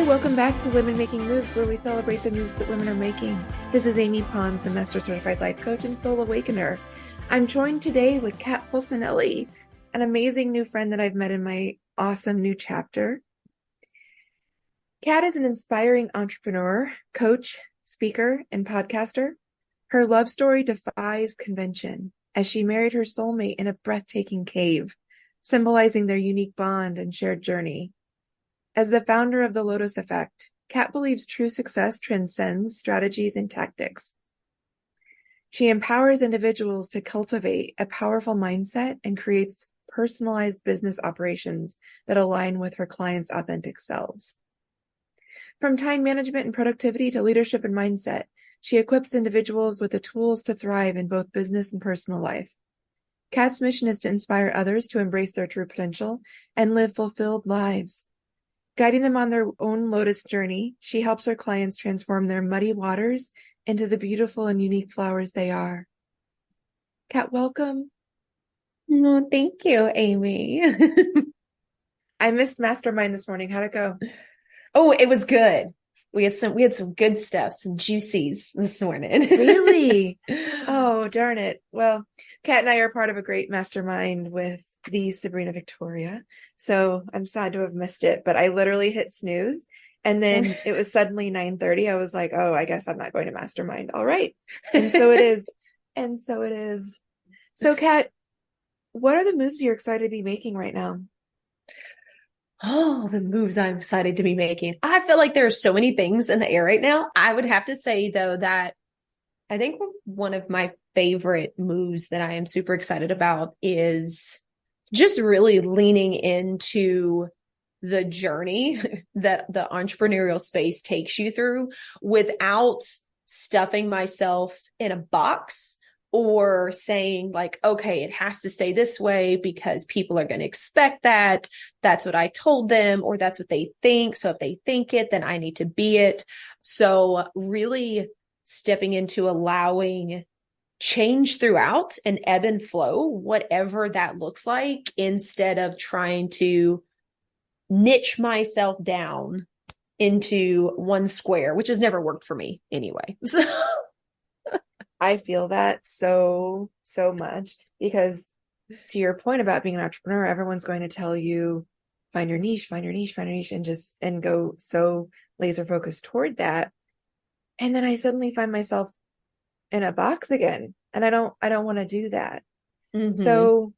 welcome back to Women Making Moves, where we celebrate the moves that women are making. This is Amy Pons, a Master Certified Life Coach and Soul Awakener. I'm joined today with Kat Pulsinelli, an amazing new friend that I've met in my awesome new chapter. Kat is an inspiring entrepreneur, coach, speaker, and podcaster. Her love story defies convention as she married her soulmate in a breathtaking cave, symbolizing their unique bond and shared journey. As the founder of the Lotus Effect, Kat believes true success transcends strategies and tactics. She empowers individuals to cultivate a powerful mindset and creates personalized business operations that align with her clients' authentic selves. From time management and productivity to leadership and mindset, she equips individuals with the tools to thrive in both business and personal life. Kat's mission is to inspire others to embrace their true potential and live fulfilled lives. Guiding them on their own Lotus journey, she helps her clients transform their muddy waters into the beautiful and unique flowers they are. Kat, welcome. No, thank you, Amy. I missed Mastermind this morning. How'd it go? Oh, it was good. We had some good stuff, some juicies this morning. Really? Oh, darn it. Well, Kat and I are part of a great mastermind with the Sabrina Victoria. So I'm sad to have missed it, but I literally hit snooze and then it was suddenly 9:30. I was like, oh, I guess I'm not going to mastermind. All right. And so it is. And so it is. So Kat, what are the moves you're excited to be making right now? Oh, the moves I'm excited to be making. I feel like there are so many things in the air right now. I would have to say, though, that I think one of my favorite moves that I am super excited about is just really leaning into the journey that the entrepreneurial space takes you through without stuffing myself in a box or saying like, okay, it has to stay this way because people are going to expect that. That's what I told them, or that's what they think. So if they think it, then I need to be it. So really stepping into allowing change throughout and ebb and flow, whatever that looks like, instead of trying to niche myself down into one square, which has never worked for me anyway. So I feel that so much because to your point about being an entrepreneur, everyone's going to tell you, find your niche, and go so laser focused toward that. And then I suddenly find myself in a box again. And I don't want to do that. mm-hmm. So,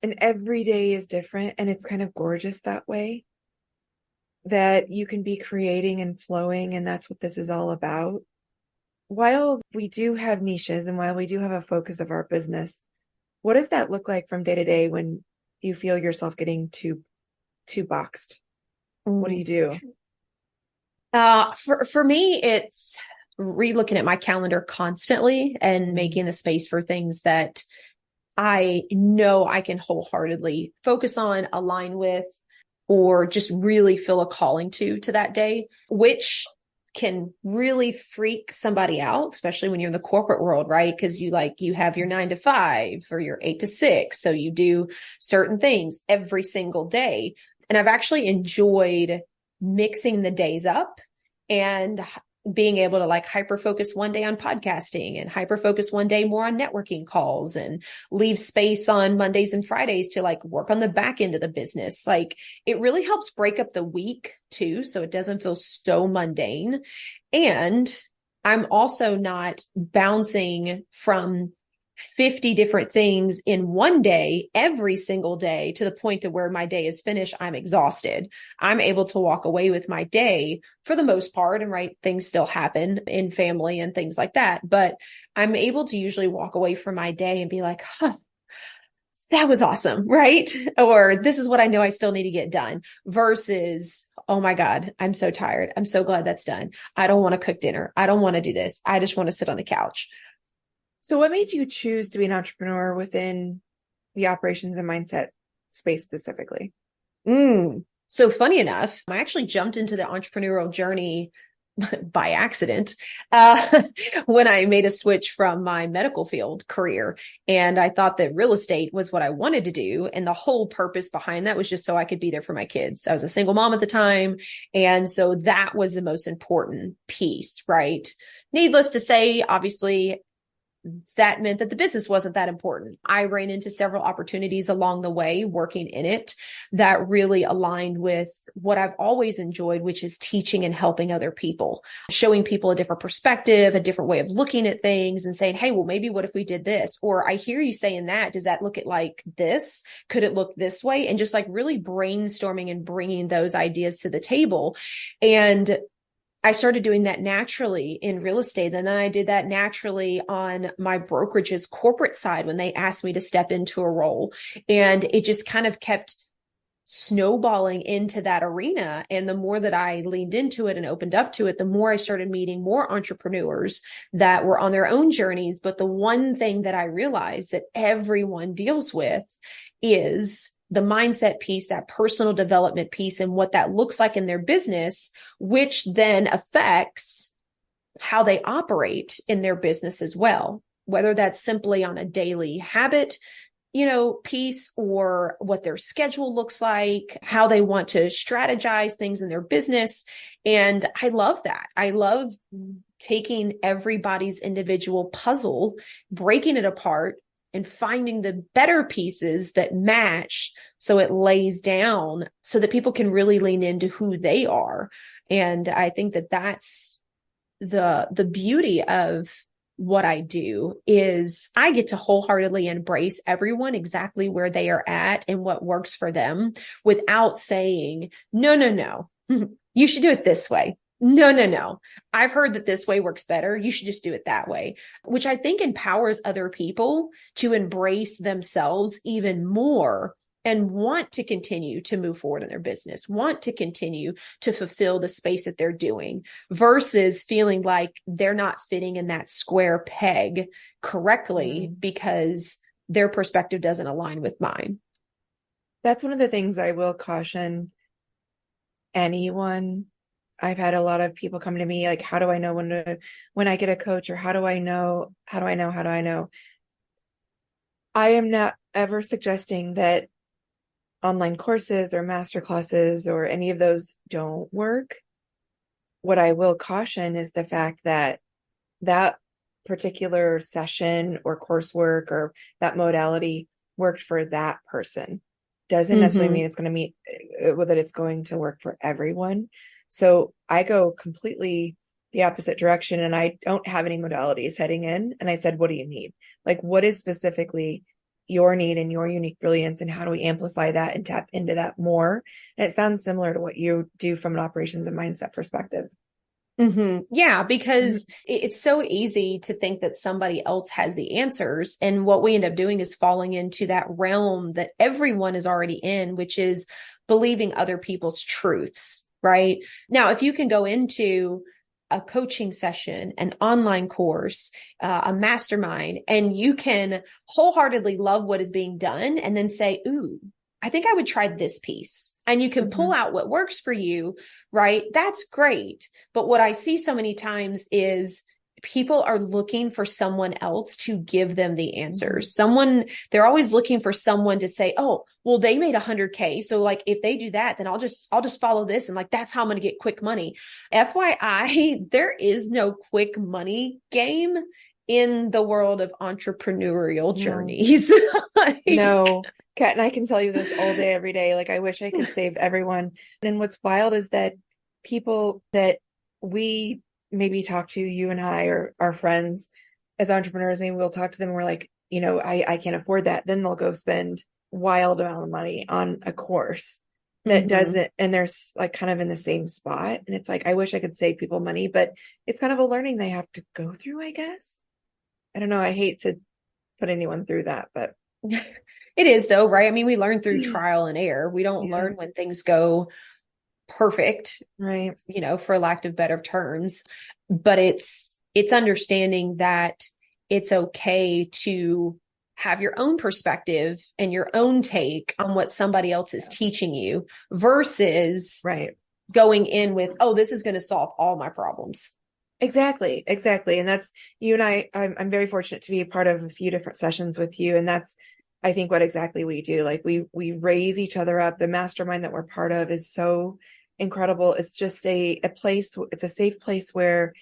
and every day is different and it's kind of gorgeous that way that you can be creating and flowing. And that's what this is all about. While we do have niches and while we do have a focus of our business, what does that look like from day to day when you feel yourself getting too boxed? What do you do? For me, it's re-looking at my calendar constantly and making the space for things that I know I can wholeheartedly focus on, align with, or just really feel a calling to that day, which can really freak somebody out, especially when you're in the corporate world, right? Because you have your 9 to 5 or your 8 to 6. So you do certain things every single day. And I've actually enjoyed mixing the days up and being able to like hyper focus one day on podcasting and hyper focus one day more on networking calls and leave space on Mondays and Fridays to like work on the back end of the business. Like it really helps break up the week too. So it doesn't feel so mundane. And I'm also not bouncing from 50 different things in one day, every single day, to the point that where my day is finished, I'm exhausted. I'm able to walk away with my day for the most part, and right, things still happen in family and things like that. But I'm able to usually walk away from my day and be like, that was awesome, right? Or this is what I know I still need to get done versus, oh my God, I'm so tired. I'm so glad that's done. I don't want to cook dinner. I don't want to do this. I just want to sit on the couch. So what made you choose to be an entrepreneur within the operations and mindset space specifically? So funny enough, I actually jumped into the entrepreneurial journey by accident, when I made a switch from my medical field career. And I thought that real estate was what I wanted to do. And the whole purpose behind that was just so I could be there for my kids. I was a single mom at the time. And so that was the most important piece, right? Needless to say, obviously, that meant that the business wasn't that important. I ran into several opportunities along the way working in it that really aligned with what I've always enjoyed, which is teaching and helping other people, showing people a different perspective, a different way of looking at things and saying, hey, well, maybe what if we did this? Or I hear you saying that. Does that look at like this? Could it look this way? And just like really brainstorming and bringing those ideas to the table. And I started doing that naturally in real estate. And then I did that naturally on my brokerage's corporate side when they asked me to step into a role. And it just kind of kept snowballing into that arena. And the more that I leaned into it and opened up to it, the more I started meeting more entrepreneurs that were on their own journeys. But the one thing that I realized that everyone deals with is the mindset piece, that personal development piece, and what that looks like in their business, which then affects how they operate in their business as well, whether that's simply on a daily habit, piece, or what their schedule looks like, how they want to strategize things in their business. And I love that. I love taking everybody's individual puzzle, breaking it apart, and finding the better pieces that match so it lays down so that people can really lean into who they are. And I think that that's the beauty of what I do is I get to wholeheartedly embrace everyone exactly where they are at and what works for them without saying, no, you should do it this way. No. I've heard that this way works better. You should just do it that way, which I think empowers other people to embrace themselves even more and want to continue to move forward in their business, want to continue to fulfill the space that they're doing versus feeling like they're not fitting in that square peg correctly because their perspective doesn't align with mine. That's one of the things I will caution anyone. I've had a lot of people come to me like, how do I know when I get a coach, or how do I know? I am not ever suggesting that online courses or master classes or any of those don't work. What I will caution is the fact that that particular session or coursework or that modality worked for that person. Doesn't necessarily mean it's going to meet that it's going to work for everyone. So I go completely the opposite direction, and I don't have any modalities heading in. And I said, what do you need? Like, what is specifically your need and your unique brilliance, and how do we amplify that and tap into that more? And it sounds similar to what you do from an operations and mindset perspective. Yeah, because it's so easy to think that somebody else has the answers. And what we end up doing is falling into that realm that everyone is already in, which is believing other people's truths, right? Now, if you can go into a coaching session, an online course, a mastermind, and you can wholeheartedly love what is being done and then say, ooh, I think I would try this piece. And you can pull out what works for you, right? That's great. But what I see so many times is people are looking for someone else to give them the answers. They're always looking for someone to say, oh, well, they made 100K. So like, if they do that, then I'll just follow this. And like, that's how I'm going to get quick money. FYI, there is no quick money game in the world of entrepreneurial journeys. No, Kat, and I can tell you this all day, every day. Like, I wish I could save everyone. And what's wild is that people that we maybe talk to, you and I, or our friends as entrepreneurs, maybe we'll talk to them and we're like, I can't afford that. Then they'll go spend wild amount of money on a course that doesn't, and they're like kind of in the same spot. And it's like, I wish I could save people money, but it's kind of a learning they have to go through, I guess. I don't know. I hate to put anyone through that, but it is though, right? I mean, we learn through trial and error. We don't learn when things go perfect, right? For lack of better terms, but it's understanding that it's okay to have your own perspective and your own take on what somebody else is teaching you versus going in with, oh, this is going to solve all my problems. Exactly. And that's you and I'm very fortunate to be a part of a few different sessions with you. And that's, I think, what exactly we do. Like we raise each other up. The mastermind that we're part of is so incredible. It's just a place. It's a safe place where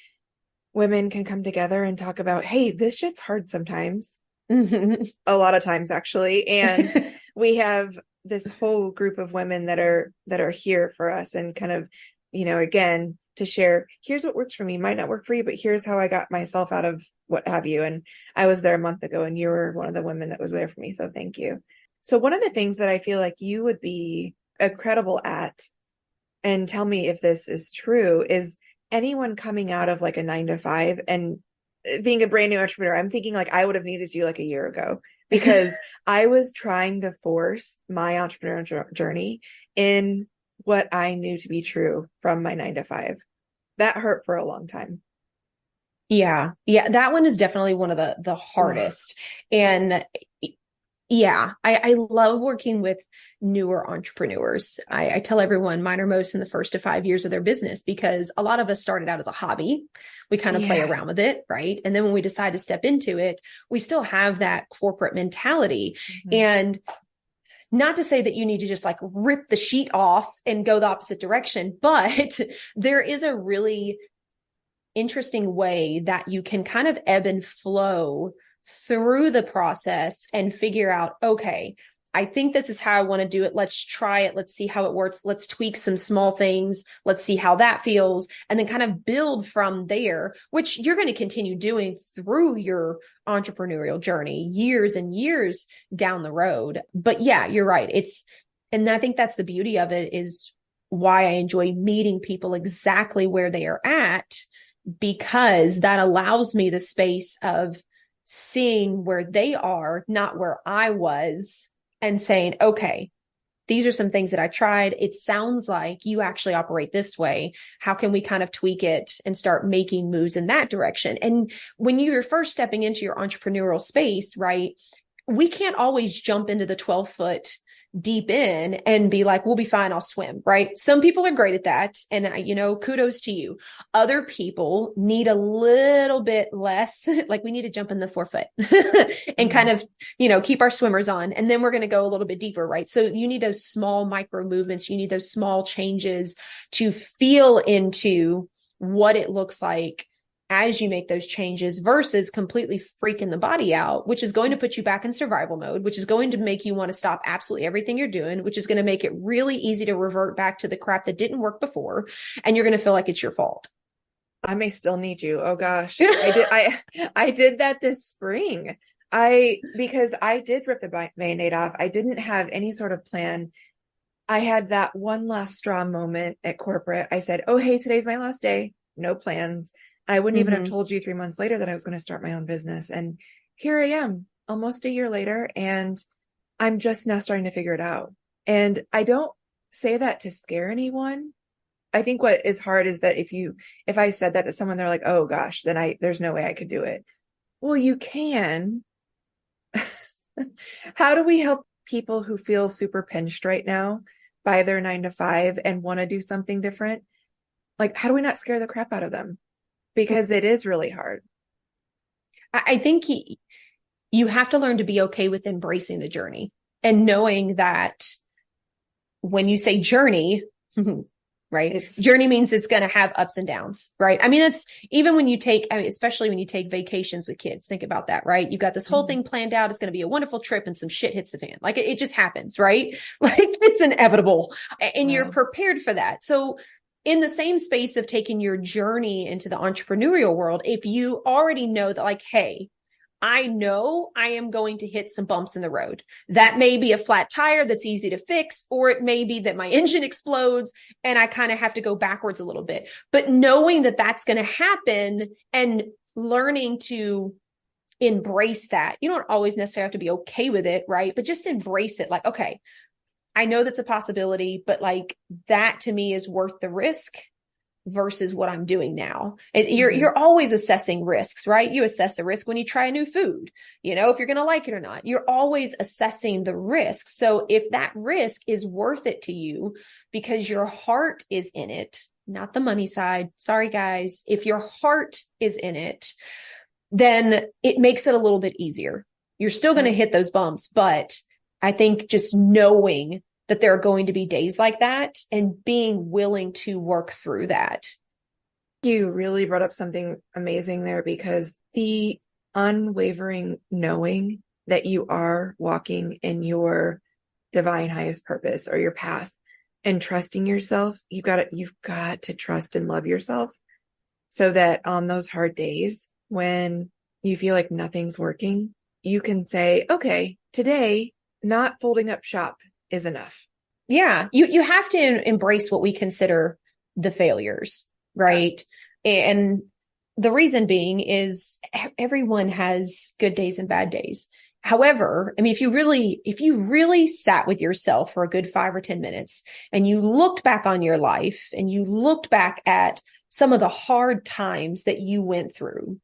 women can come together and talk about, hey, this shit's hard sometimes. A lot of times, actually. And we have this whole group of women that are here for us and kind of, again, to share, here's what works for me, might not work for you, but here's how I got myself out of what have you. And I was there a month ago and you were one of the women that was there for me. So thank you. So one of the things that I feel like you would be incredible at, and tell me if this is true, is anyone coming out of like a 9-to-5 and being a brand new entrepreneur. I'm thinking like I would have needed you like a year ago because I was trying to force my entrepreneurial journey in what I knew to be true from my 9-to-5. That hurt for a long time. Yeah. That one is definitely one of the hardest. And yeah, I love working with newer entrepreneurs. I tell everyone mine are most in the first to 5 years of their business because a lot of us started out as a hobby. We kind of play around with it, right? And then when we decide to step into it, we still have that corporate mentality. Mm-hmm. And not to say that you need to just like rip the sheet off and go the opposite direction, but there is a really interesting way that you can kind of ebb and flow through the process and figure out, okay, I think this is how I want to do it. Let's try it. Let's see how it works. Let's tweak some small things. Let's see how that feels. And then kind of build from there, which you're going to continue doing through your entrepreneurial journey, years and years down the road. But yeah, you're right. And I think that's the beauty of it, is why I enjoy meeting people exactly where they are at, because that allows me the space of seeing where they are, not where I was, and saying, okay, these are some things that I tried. It sounds like you actually operate this way. How can we kind of tweak it and start making moves in that direction? And when you're first stepping into your entrepreneurial space, right, we can't always jump into the 12-foot deep in and be like, we'll be fine, I'll swim, right? Some people are great at that. And, kudos to you. Other people need a little bit less, like we need to jump in the 4-foot and kind of, keep our swimmers on. And then we're going to go a little bit deeper, right? So you need those small micro movements. You need those small changes to feel into what it looks like as you make those changes versus completely freaking the body out, which is going to put you back in survival mode, which is going to make you want to stop absolutely everything you're doing, which is going to make it really easy to revert back to the crap that didn't work before. And you're going to feel like it's your fault. I may still need you. Oh gosh. I did that this spring. Because I did rip the Band-Aid off. I didn't have any sort of plan. I had that one last straw moment at corporate. I said, oh, hey, today's my last day. No plans. I wouldn't even have told you 3 months later that I was going to start my own business. And here I am almost a year later, and I'm just now starting to figure it out. And I don't say that to scare anyone. I think what is hard is that if I said that to someone, they're like, oh gosh, then there's no way I could do it. Well, you can. How do we help people who feel super pinched right now by their 9-to-5 and want to do something different? Like, how do we not scare the crap out of them? Because it is really hard. I think you have to learn to be okay with embracing the journey and knowing that when you say journey, right? Journey means it's going to have ups and downs, right? I mean, that's even when you especially when you take vacations with kids, think about that, right? You've got this whole thing planned out. It's going to be a wonderful trip and some shit hits the fan. Like it just happens, right? Like it's inevitable and you're prepared for that. So in the same space of taking your journey into the entrepreneurial world, if you already know that like, hey, I know I am going to hit some bumps in the road. That may be a flat tire that's easy to fix, or it may be that my engine explodes and I kind of have to go backwards a little bit. But knowing that that's going to happen and learning to embrace that. You don't always necessarily have to be okay with it, right? But just embrace it. Like, okay, I know that's a possibility, but like that to me is worth the risk versus what I'm doing now. And you're always assessing risks, right? You assess a risk when you try a new food, if you're going to like it or not. You're always assessing the risk. So if that risk is worth it to you because your heart is in it, not the money side. Sorry, guys. If your heart is in it, then it makes it a little bit easier. You're still going to hit those bumps, but I think just knowing that there are going to be days like that and being willing to work through that. You really brought up something amazing there, because the unwavering knowing that you are walking in your divine highest purpose or your path and trusting yourself, you've got to trust and love yourself, so that on those hard days when you feel like nothing's working, you can say, okay, today, not folding up shop is enough. Yeah. You have to embrace what we consider the failures, right? Yeah. And the reason being is everyone has good days and bad days. However, I mean, if you really sat with yourself for a good 5 or 10 minutes and you looked back on your life and you looked back at some of the hard times that you went through,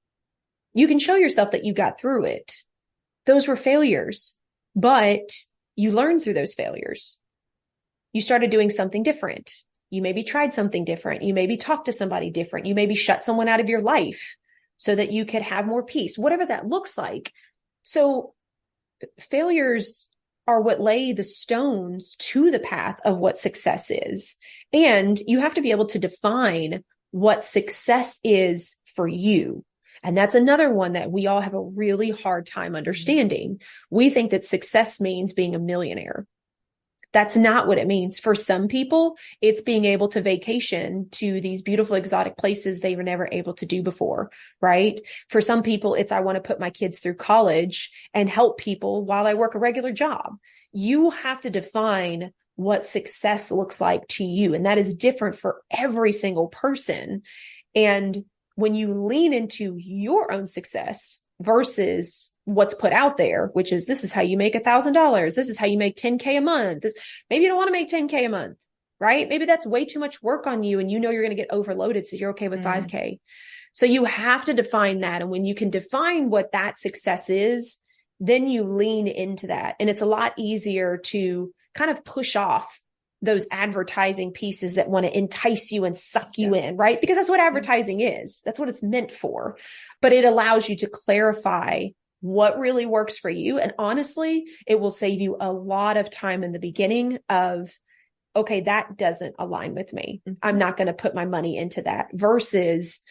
you can show yourself that you got through it. Those were failures, but you learned through those failures. You started doing something different. You maybe tried something different. You maybe talked to somebody different. You maybe shut someone out of your life so that you could have more peace, whatever that looks like. So failures are what lay the stones to the path of what success is. And you have to be able to define what success is for you. And that's another one that we all have a really hard time understanding. We think that success means being a millionaire. That's not what it means. For some people, it's being able to vacation to these beautiful exotic places they were never able to do before, right? For some people, it's I want to put my kids through college and help people while I work a regular job. You have to define what success looks like to you. And that is different for every single person. And when you lean into your own success versus what's put out there, which is, this is how you make $1,000. This is how you make 10K a month. Maybe you don't want to make 10K a month, right? Maybe that's way too much work on you and you're going to get overloaded. So you're okay with 5K. So you have to define that. And when you can define what that success is, then you lean into that. And it's a lot easier to kind of push off those advertising pieces that want to entice you and suck you in, right? Because that's what advertising is. That's what it's meant for. But it allows you to clarify what really works for you. And honestly, it will save you a lot of time in the beginning of, okay, that doesn't align with me. I'm not going to put my money into that, versus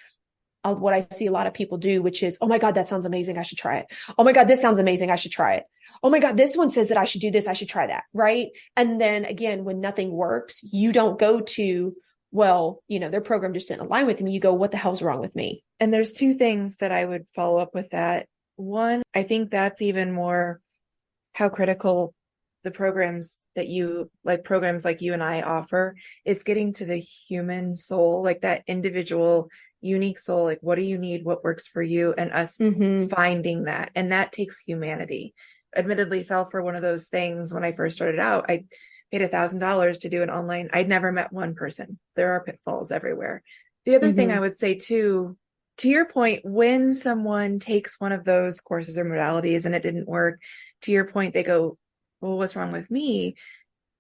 what I see a lot of people do, which is, oh my God, that sounds amazing. I should try it. Oh my God, this sounds amazing. I should try it. Oh my God, this one says that I should do this. I should try that. Right. And then again, when nothing works, you don't go to, well, their program just didn't align with me. You go, what the hell's wrong with me? And there's two things that I would follow up with that. One, I think that's even more how critical the programs that programs like you and I offer, it's getting to the human soul, like that individual unique soul. Like, what do you need? What works for you? And us finding that. And that takes humanity. Admittedly, fell for one of those things when I first started out. I paid $1,000 to do an online. I'd never met one person. There are pitfalls everywhere. The other thing I would say too, to your point, when someone takes one of those courses or modalities and it didn't work, to your point, they go, well, what's wrong with me?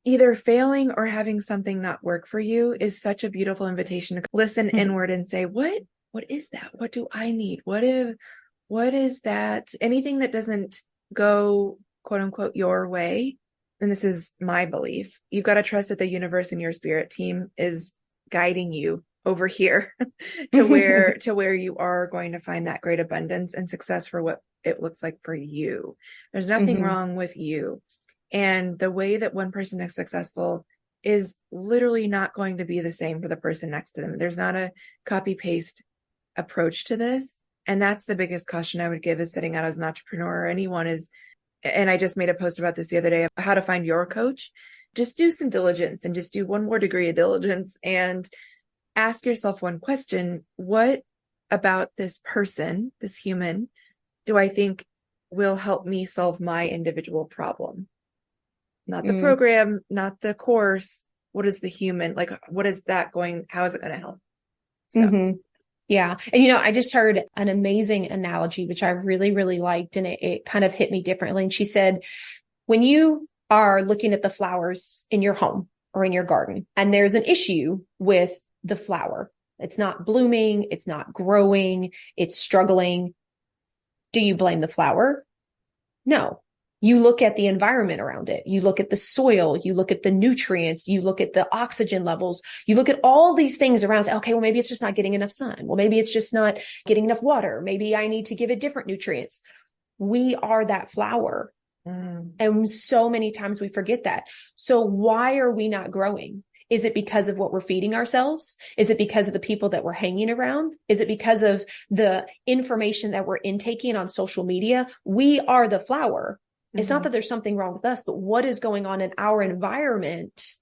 Either failing or having something not work for you is such a beautiful invitation to listen inward and say, what is that? What do I need? What is that? Anything that doesn't go, quote unquote, your way. And this is my belief. You've got to trust that the universe and your spirit team is guiding you over here to where you are going to find that great abundance and success for what it looks like for you. There's nothing wrong with you. And the way that one person is successful is literally not going to be the same for the person next to them. There's not a copy paste approach to this. And that's the biggest caution I would give is setting out as an entrepreneur or anyone is. And I just made a post about this the other day, how to find your coach. Just do some diligence and just do one more degree of diligence and ask yourself one question. What about this person, this human, do I think will help me solve my individual problem? Not the program, not the course. What is the human? Like, what is that going? How is it going to help? So, Yeah. And, I just heard an amazing analogy, which I really, really liked, and it kind of hit me differently. And she said, when you are looking at the flowers in your home or in your garden, and there's an issue with the flower, it's not blooming, it's not growing, it's struggling. Do you blame the flower? No. You look at the environment around it. You look at the soil. You look at the nutrients. You look at the oxygen levels. You look at all these things around. Say, okay, well, maybe it's just not getting enough sun. Well, maybe it's just not getting enough water. Maybe I need to give it different nutrients. We are that flower. And so many times we forget that. So why are we not growing? Is it because of what we're feeding ourselves? Is it because of the people that we're hanging around? Is it because of the information that we're intaking on social media? We are the flower. It's not that there's something wrong with us, but what is going on in our environment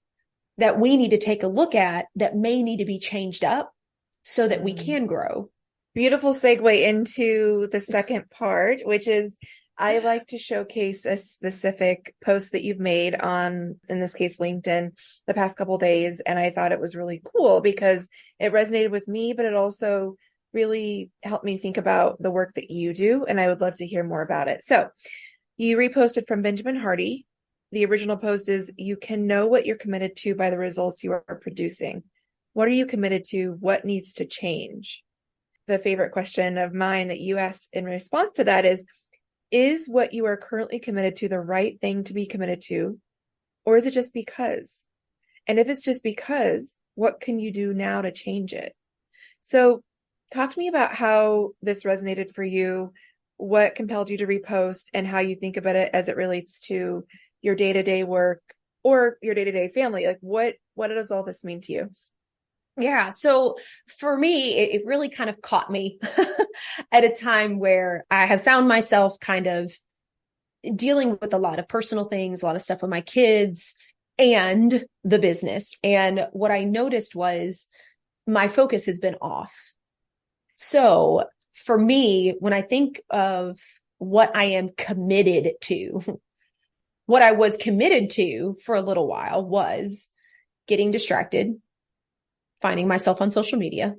that we need to take a look at that may need to be changed up so that we can grow? Beautiful segue into the second part, which is I like to showcase a specific post that you've made on, in this case, LinkedIn, the past couple of days. And I thought it was really cool because it resonated with me, but it also really helped me think about the work that you do. And I would love to hear more about it. So you reposted from Benjamin Hardy. The original post is, you can know what you're committed to by the results you are producing. What are you committed to? What needs to change? The favorite question of mine that you asked in response to that is what you are currently committed to the right thing to be committed to? Or is it just because? And if it's just because, what can you do now to change it? So talk to me about how this resonated for you, what compelled you to repost, and how you think about it as it relates to your day-to-day work or your day-to-day family. Like what does all this mean to you? Yeah. So for me, it really kind of caught me at a time where I have found myself kind of dealing with a lot of personal things, a lot of stuff with my kids and the business. And what I noticed was my focus has been off. So for me, when I think of what I am committed to, what I was committed to for a little while was getting distracted, finding myself on social media,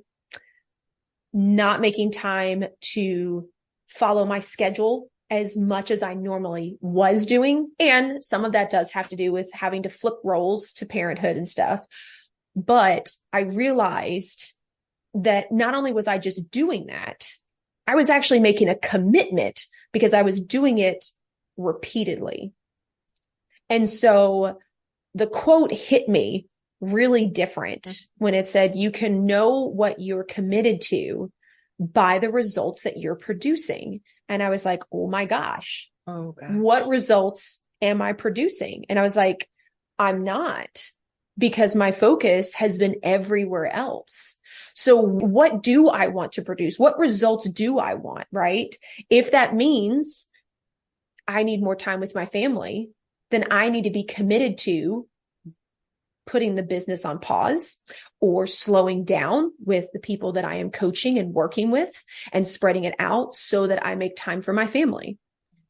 not making time to follow my schedule as much as I normally was doing. And some of that does have to do with having to flip roles to parenthood and stuff. But I realized that not only was I just doing that, I was actually making a commitment because I was doing it repeatedly. And so the quote hit me really different when it said, you can know what you're committed to by the results that you're producing. And I was like, oh my gosh, what results am I producing? And I was like, I'm not, because my focus has been everywhere else. So what do I want to produce? What results do I want, right? If that means I need more time with my family, then I need to be committed to putting the business on pause or slowing down with the people that I am coaching and working with and spreading it out so that I make time for my family.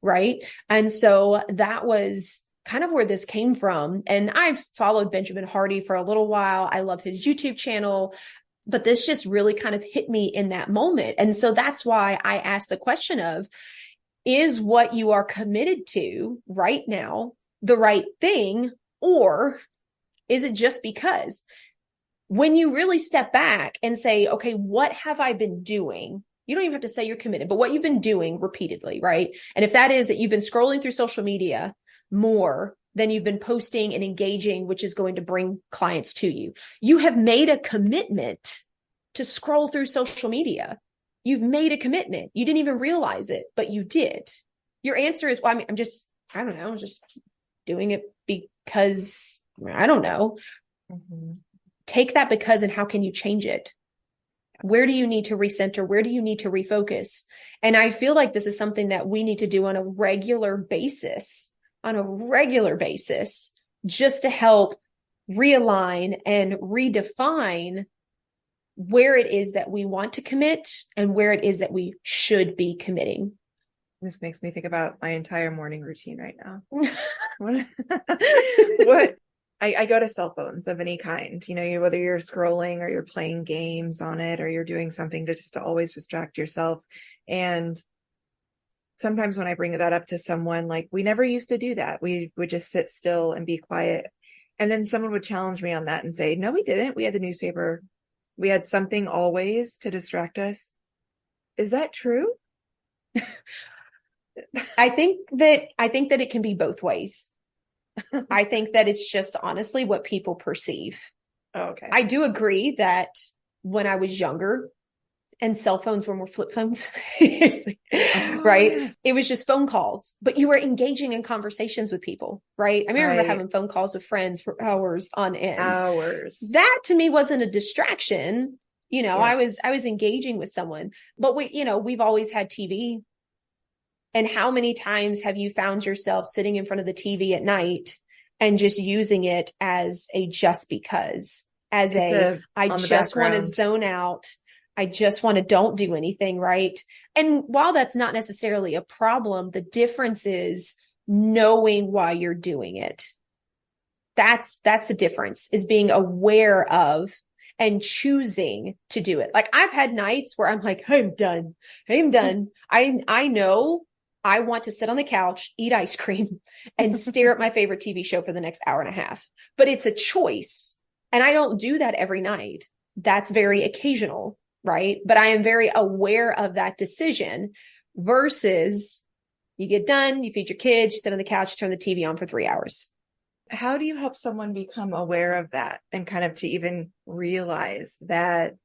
Right. And so that was kind of where this came from. And I've followed Benjamin Hardy for a little while. I love his YouTube channel, but this just really kind of hit me in that moment. And so that's why I asked the question of, is what you are committed to right now the right thing, or is it just because? When you really step back and say, okay, what have I been doing? You don't even have to say you're committed, but what you've been doing repeatedly, right? And if that is that you've been scrolling through social media more than you've been posting and engaging, which is going to bring clients to you, you have made a commitment to scroll through social media. You've made a commitment. You didn't even realize it, but you did. Your answer is, well, I don't know, just doing it because I don't know. Take that because, and how can you change it? Where do you need to recenter? Where do you need to refocus? And I feel like this is something that we need to do on a regular basis, just to help realign and redefine where it is that we want to commit and where it is that we should be committing. This makes me think about my entire morning routine right now. What I go to cell phones of any kind, whether you're scrolling or you're playing games on it, or you're doing something to always distract yourself. And sometimes when I bring that up to someone, like, we never used to do that. We would just sit still and be quiet. And then someone would challenge me on that and say, no, we didn't. We had the newspaper. We had something always to distract us. Is that true? I think that it can be both ways. I think that it's just honestly what people perceive. Oh, okay. I do agree that when I was younger and cell phones were more flip phones, right? Yes. It was just phone calls, but you were engaging in conversations with people, right? I remember having phone calls with friends for hours on end. Hours. That to me wasn't a distraction. Yeah. I was engaging with someone, but we've always had TV. And how many times have you found yourself sitting in front of the TV at night and just using it as a just because, I just want to zone out. I just want to don't do anything, right? And while that's not necessarily a problem, the difference is knowing why you're doing it. That's the difference, is being aware of and choosing to do it. Like, I've had nights where I'm like, I'm done. I know I want to sit on the couch, eat ice cream, and stare at my favorite TV show for the next hour and a half. But it's a choice. And I don't do that every night. That's very occasional, right? But I am very aware of that decision versus you get done, you feed your kids, you sit on the couch, turn the TV on for 3 hours. How do you help someone become aware of that and kind of to even realize that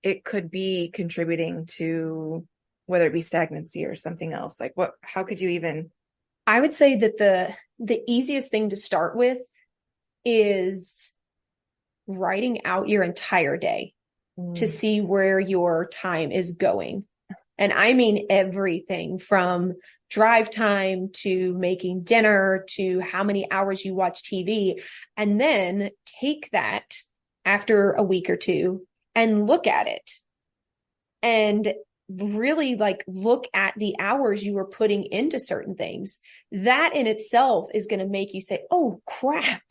it could be contributing to whether it be stagnancy or something else? Like, how could you even? I would say that the easiest thing to start with is writing out your entire day to see where your time is going. And I mean everything from drive time to making dinner to how many hours you watch TV. And then take that after a week or two and look at it and really look at the hours you were putting into certain things. That in itself is going to make you say, oh crap,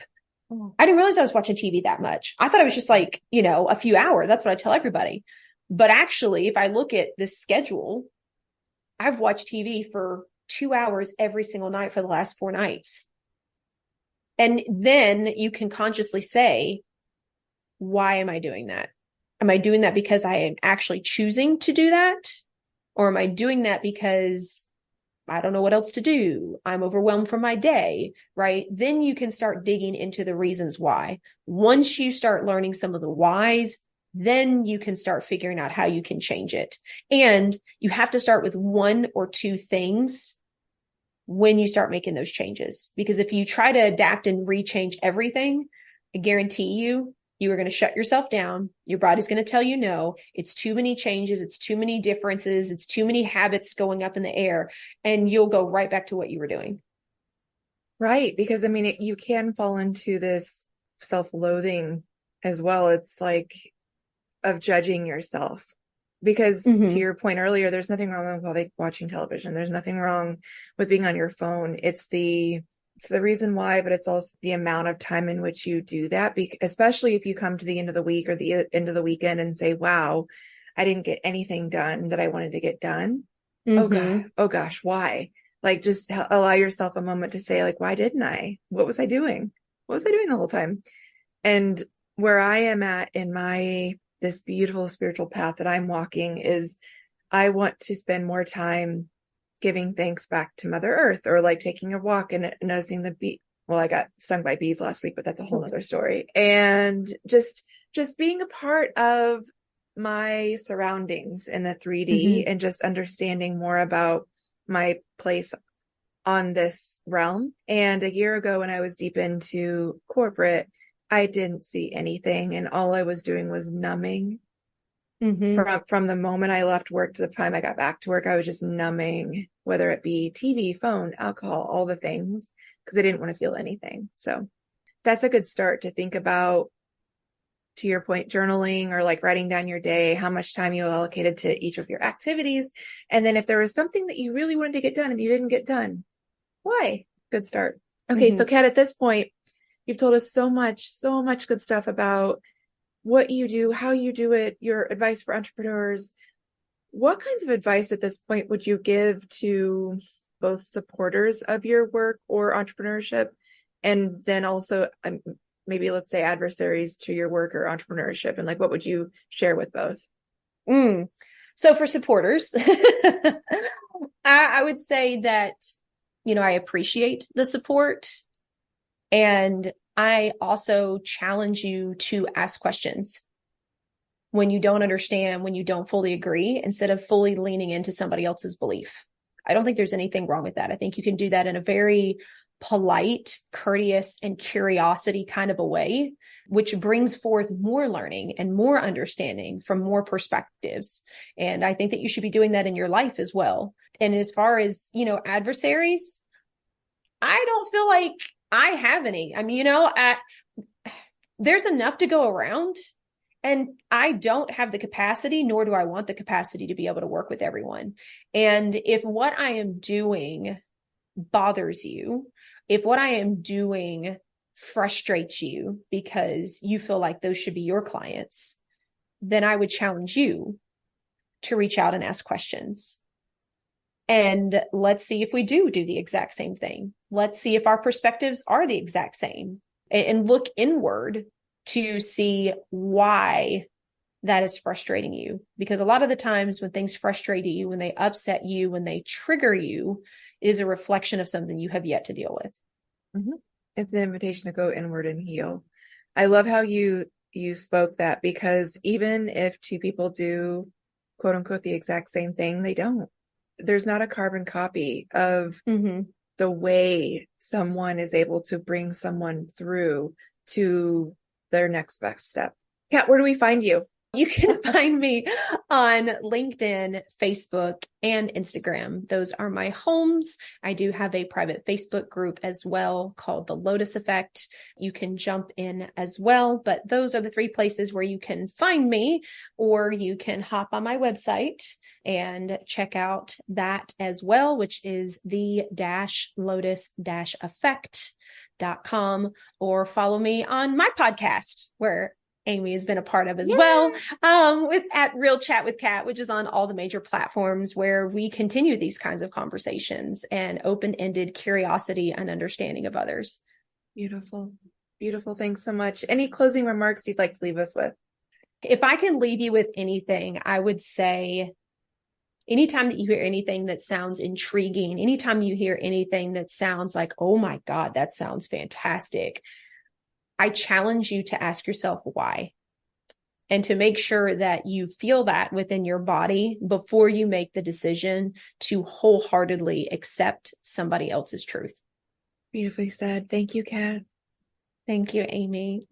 I didn't realize I was watching TV that much. I thought it was just a few hours. That's what I tell everybody. But actually, if I look at this schedule, I've watched TV for 2 hours every single night for the last 4 nights. And then you can consciously say, why am I doing that? Am I doing that because I am actually choosing to do that? Or am I doing that because I don't know what else to do? I'm overwhelmed from my day, right? Then you can start digging into the reasons why. Once you start learning some of the whys, then you can start figuring out how you can change it. And you have to start with 1 or 2 things when you start making those changes. Because if you try to adapt and rechange everything, I guarantee you are going to shut yourself down. Your body's going to tell you no. It's too many changes. It's too many differences. It's too many habits going up in the air. And you'll go right back to what you were doing. Right. Because you can fall into this self-loathing as well. It's like of judging yourself. Because to your point earlier, there's nothing wrong with watching television. There's nothing wrong with being on your phone. It's the reason why, but it's also the amount of time in which you do that. Especially if you come to the end of the week or the end of the weekend and say, wow, I didn't get anything done that I wanted to get done. Oh gosh, why? Just allow yourself a moment to say, why didn't I? What was I doing? What was I doing the whole time? And where I am at in this beautiful spiritual path that I'm walking is I want to spend more time giving thanks back to Mother Earth, or taking a walk and noticing the bee. Well, I got stung by bees last week, but that's a whole other story. And just being a part of my surroundings in the 3D and just understanding more about my place on this realm. And a year ago, when I was deep into corporate, I didn't see anything. And all I was doing was numbing. From the moment I left work to the time I got back to work, I was just numbing, whether it be TV, phone, alcohol, all the things, because I didn't want to feel anything. So that's a good start to think about, to your point, journaling or writing down your day, how much time you allocated to each of your activities. And then if there was something that you really wanted to get done and you didn't get done, why? Good start. Okay. So Kat, at this point, You've told us so much good stuff about what you do, how you do it, your advice for entrepreneurs. What kinds of advice at this point would you give to both supporters of your work or entrepreneurship, and then also maybe let's say adversaries to your work or entrepreneurship? And like, what would you share with both? So for supporters, I would say that, I appreciate the support, and I also challenge you to ask questions when you don't understand, when you don't fully agree, instead of fully leaning into somebody else's belief. I don't think there's anything wrong with that. I think you can do that in a very polite, courteous, and curiosity kind of a way, which brings forth more learning and more understanding from more perspectives. And I think that you should be doing that in your life as well. And as far as, adversaries, I don't feel like I have any. I mean, there's enough to go around, and I don't have the capacity, nor do I want the capacity to be able to work with everyone. And if what I am doing bothers you, if what I am doing frustrates you because you feel like those should be your clients, then I would challenge you to reach out and ask questions. And let's see if we do the exact same thing. Let's see if our perspectives are the exact same, and look inward to see why that is frustrating you. Because a lot of the times when things frustrate you, when they upset you, when they trigger you, it is a reflection of something you have yet to deal with. Mm-hmm. It's an invitation to go inward and heal. I love how you spoke that, because even if two people do quote unquote the exact same thing, they don't. There's not a carbon copy of the way someone is able to bring someone through to their next best step. Kat, where do we find you? You can find me on LinkedIn, Facebook, and Instagram. Those are my homes. I do have a private Facebook group as well called The Lotus Effect. You can jump in as well, but those are the three places where you can find me, or you can hop on my website and check out that as well, which is the-lotus-effect.com, or follow me on my podcast, where Amy has been a part of as well, with at Real Chat with Kat, which is on all the major platforms, where we continue these kinds of conversations and open-ended curiosity and understanding of others. Beautiful. Beautiful. Thanks so much. Any closing remarks you'd like to leave us with? If I can leave you with anything, I would say, anytime that you hear anything that sounds intriguing, anytime you hear anything that sounds like, oh my God, that sounds fantastic, I challenge you to ask yourself why, and to make sure that you feel that within your body before you make the decision to wholeheartedly accept somebody else's truth. Beautifully said. Thank you, Kat. Thank you, Amy.